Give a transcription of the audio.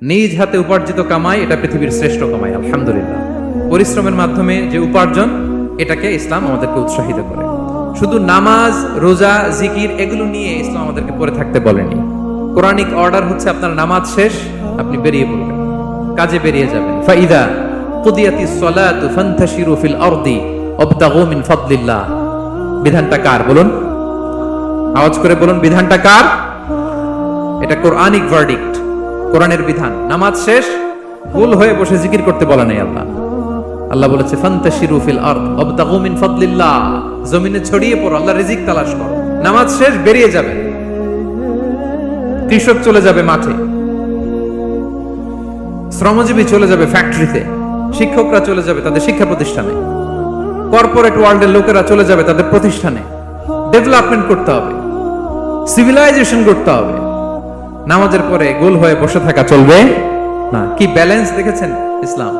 নিজ হাতে উপার্জিত কামাই এটা পৃথিবীর শ্রেষ্ঠ কামাই, আলহামদুলিল্লাহ। পরিশ্রমের মাধ্যমে যে উপার্জন, এটাকে ইসলাম আমাদেরকে উৎসাহিত করে। শুধু নামাজ, রোজা, জিকির এগুলো নিয়ে ইসলাম আমাদেরকে পড়ে থাকতে বলেনি। কোরআনিক অর্ডার হচ্ছে আপনার নামাজ শেষ, আপনি বেরিয়ে পড়বেন, কাজে বেরিয়ে যাবেন। ফাইদা কুদিয়াতিস সালাতু ফান্তাশিরু ফিল আরদি ওয়াবতাগু মিন ফাদলিল্লাহ। বিধানটা কার বলুন? আওয়াজ করে বলুন, বিধানটা কার? এটা কোরআনিক ভার্ডিক্ট, কোরআনের বিধান। নামাজ শেষ, গোল হয়ে বসে জিকির করতে বলা নেই আল্লাহ। আল্লাহ বলেছে ফান্তাশিরু ফিল আরদ ওয়াবতাগু মিন ফাদলিল্লাহ, জমিনে ছড়িয়ে পড়ো, আল্লাহর রিজিক তালাশ করো। নামাজ শেষ, বেরিয়ে যাবে। কৃষক চলে যাবে মাঠে, শ্রমজীবী চলে যাবে ফ্যাক্টরিতে, শিক্ষকরা চলে যাবে তাদের শিক্ষা প্রতিষ্ঠানে, কর্পোরেট ওয়ার্ল্ডের লোকেরা চলে যাবে তাদের প্রতিষ্ঠানে। ডেভেলপমেন্ট করতে হবে, সিভিলাইজেশন করতে হবে। নামাজের পরে গোল হয়ে বসে থাকা চলবে না। কি ব্যালেন্স দেখেছেন ইসলাম?